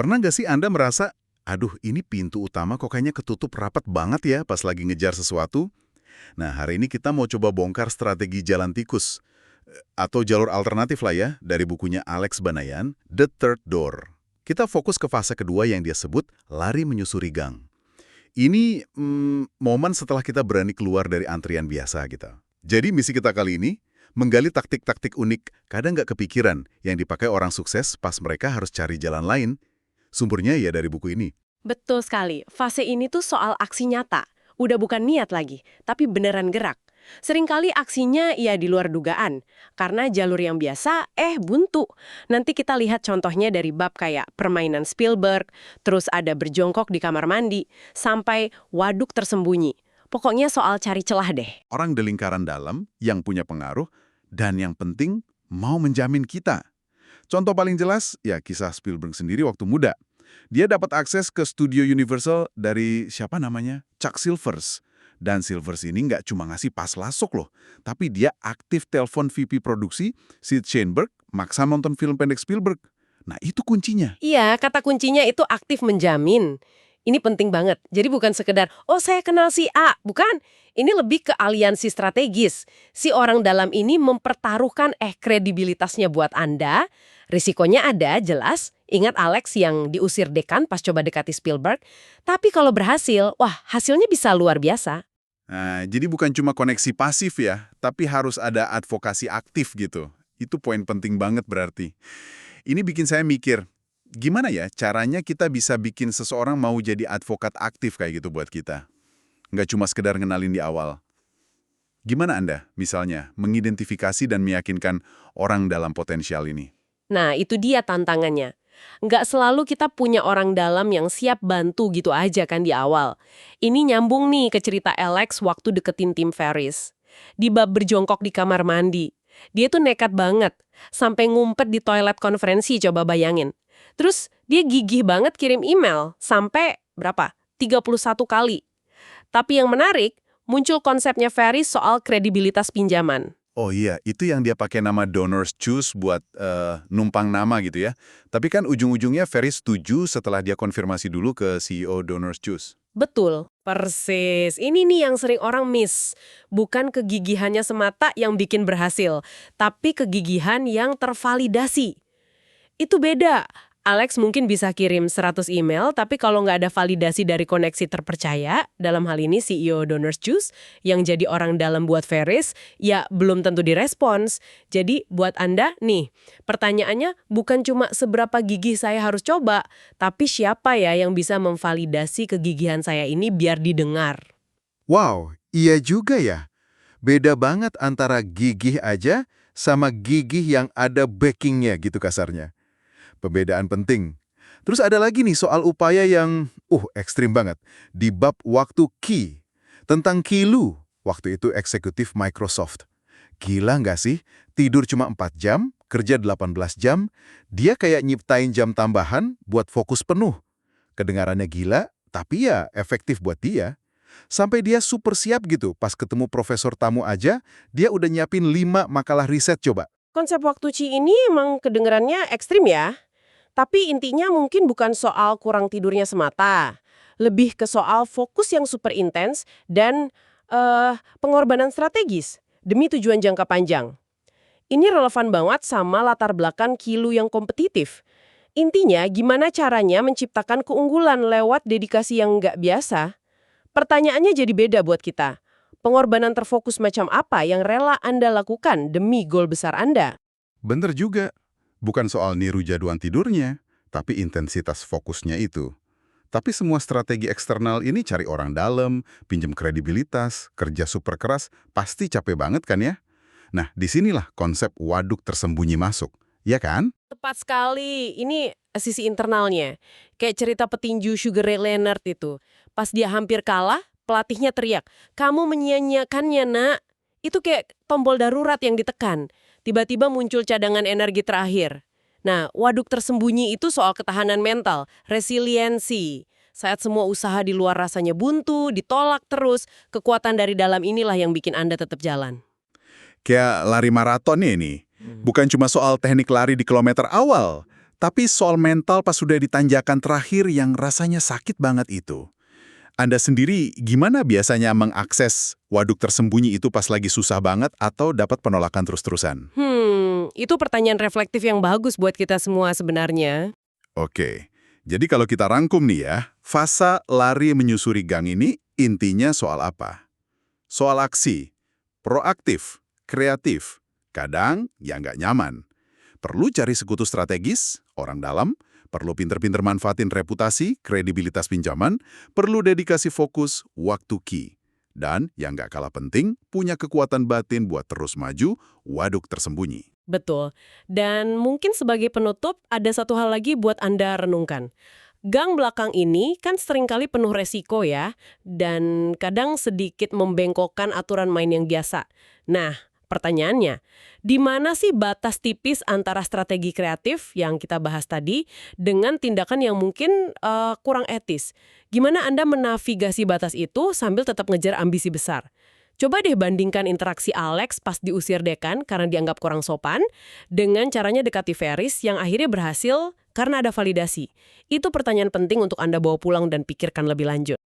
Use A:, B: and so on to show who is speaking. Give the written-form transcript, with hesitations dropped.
A: Pernah nggak sih Anda merasa, aduh ini pintu utama kok kayaknya ketutup rapat banget ya pas lagi ngejar sesuatu? Nah, hari ini kita mau coba bongkar strategi jalan tikus. Atau jalur alternatif lah ya, dari bukunya Alex Banayan, The Third Door. Kita fokus ke fase kedua yang dia sebut lari menyusuri gang. Ini momen setelah kita berani keluar dari antrian biasa kita. Jadi misi kita kali ini, menggali taktik-taktik unik, kadang nggak kepikiran, yang dipakai orang sukses pas mereka harus cari jalan lain. Sumbernya ya dari buku ini.
B: Betul sekali. Fase ini tuh soal aksi nyata. Udah bukan niat lagi, tapi beneran gerak. Seringkali aksinya ya di luar dugaan. Karena jalur yang biasa, buntu. Nanti kita lihat contohnya dari bab kayak permainan Spielberg, terus ada berjongkok di kamar mandi, sampai waduk tersembunyi. Pokoknya soal cari celah deh.
A: Orang di lingkaran dalam yang punya pengaruh, dan yang penting mau menjamin kita. Contoh paling jelas, ya kisah Spielberg sendiri waktu muda. Dia dapat akses ke studio Universal dari siapa namanya? Chuck Silvers. Dan Silvers ini nggak cuma ngasih pas lasok loh, tapi dia aktif telepon VP produksi, Sid Sheinberg, maksa nonton film pendek Spielberg. Nah itu kuncinya.
B: Iya, kata kuncinya itu aktif menjamin. Ini penting banget. Jadi bukan sekedar, oh saya kenal si A. Bukan. Ini lebih ke aliansi strategis. Si orang dalam ini mempertaruhkan kredibilitasnya buat Anda. Risikonya ada, jelas. Ingat Alex yang diusir dekan pas coba dekati Spielberg. Tapi kalau berhasil, wah hasilnya bisa luar biasa.
A: Nah, jadi bukan cuma koneksi pasif ya, tapi harus ada advokasi aktif gitu. Itu poin penting banget berarti. Ini bikin saya mikir, gimana ya caranya kita bisa bikin seseorang mau jadi advokat aktif kayak gitu buat kita? Nggak cuma sekedar ngenalin di awal. Gimana Anda, misalnya, mengidentifikasi dan meyakinkan orang dalam potensial ini?
B: Nah, itu dia tantangannya. Nggak selalu kita punya orang dalam yang siap bantu gitu aja kan di awal. Ini nyambung nih ke cerita Alex waktu deketin Tim Ferriss. Di bab berjongkok di kamar mandi. Dia tuh nekat banget. Sampai ngumpet di toilet konferensi, coba bayangin. Terus dia gigih banget kirim email. Sampai berapa? 31 kali. Tapi yang menarik, muncul konsepnya Ferriss soal kredibilitas pinjaman.
A: Oh iya, itu yang dia pakai nama Donors Choose buat numpang nama gitu ya. Tapi kan ujung-ujungnya Ferry setuju setelah dia konfirmasi dulu ke CEO Donors Choose.
B: Betul, persis. Ini nih yang sering orang miss. Bukan kegigihannya semata yang bikin berhasil, tapi kegigihan yang tervalidasi. Itu beda. Alex mungkin bisa kirim 100 email, tapi kalau nggak ada validasi dari koneksi terpercaya, dalam hal ini CEO Donors Choose, yang jadi orang dalam buat Ferriss, ya belum tentu direspons. Jadi buat Anda, nih, pertanyaannya bukan cuma seberapa gigih saya harus coba, tapi siapa ya yang bisa memvalidasi kegigihan saya ini biar didengar.
C: Wow, iya juga ya. Beda banget antara gigih aja sama gigih yang ada backingnya gitu kasarnya. Pembedaan penting. Terus ada lagi nih soal upaya yang ekstrim banget. Di bab waktu Key. Tentang Key Lu, waktu itu eksekutif Microsoft. Gila nggak sih? Tidur cuma 4 jam, kerja 18 jam, dia kayak nyiptain jam tambahan buat fokus penuh. Kedengarannya gila, tapi ya efektif buat dia. Sampai dia super siap gitu, pas ketemu profesor tamu aja, dia udah nyiapin 5 makalah riset coba.
B: Konsep waktu Ci ini emang kedengerannya ekstrim ya. Tapi intinya mungkin bukan soal kurang tidurnya semata. Lebih ke soal fokus yang super intens dan pengorbanan strategis demi tujuan jangka panjang. Ini relevan banget sama latar belakang Kilu yang kompetitif. Intinya gimana caranya menciptakan keunggulan lewat dedikasi yang nggak biasa. Pertanyaannya jadi beda buat kita. Pengorbanan terfokus macam apa yang rela Anda lakukan demi goal besar Anda?
A: Bener juga. Bukan soal niru jaduan tidurnya, tapi intensitas fokusnya itu. Tapi semua strategi eksternal ini cari orang dalam, pinjam kredibilitas, kerja super keras, pasti capek banget kan ya? Nah, disinilah konsep waduk tersembunyi masuk. Ya kan?
B: Tepat sekali. Ini sisi internalnya. Kayak cerita petinju Sugar Ray Leonard itu. Pas dia hampir kalah, pelatihnya teriak, "Kamu menyia-nyiakannya, nak." Itu kayak tombol darurat yang ditekan. Tiba-tiba muncul cadangan energi terakhir. Nah, waduk tersembunyi itu soal ketahanan mental, resiliensi. Saat semua usaha di luar rasanya buntu, ditolak terus, kekuatan dari dalam inilah yang bikin Anda tetap jalan.
A: Kayak lari maraton nih ini. Bukan cuma soal teknik lari di kilometer awal, Tapi soal mental pas sudah di tanjakan terakhir yang rasanya sakit banget itu. Anda sendiri gimana biasanya mengakses waduk tersembunyi itu pas lagi susah banget atau dapat penolakan terus-terusan?
B: Itu pertanyaan reflektif yang bagus buat kita semua sebenarnya.
A: Oke, jadi kalau kita rangkum nih ya, fase lari menyusuri gang ini intinya soal apa? Soal aksi, proaktif, kreatif, kadang ya nggak nyaman. Perlu cari sekutu strategis, orang dalam, perlu pinter-pinter manfaatin reputasi, kredibilitas pinjaman, perlu dedikasi fokus, waktu key. Dan yang nggak kalah penting, punya kekuatan batin buat terus maju, waduk tersembunyi.
B: Betul. Dan mungkin sebagai penutup, ada satu hal lagi buat Anda renungkan. Gang belakang ini kan seringkali penuh resiko ya, dan kadang sedikit membengkokkan aturan main yang biasa. Nah, pertanyaannya, di mana sih batas tipis antara strategi kreatif yang kita bahas tadi dengan tindakan yang mungkin kurang etis? Gimana Anda menavigasi batas itu sambil tetap ngejar ambisi besar? Coba deh bandingkan interaksi Alex pas diusir dekan karena dianggap kurang sopan dengan caranya dekati Ferris yang akhirnya berhasil karena ada validasi. Itu pertanyaan penting untuk Anda bawa pulang dan pikirkan lebih lanjut.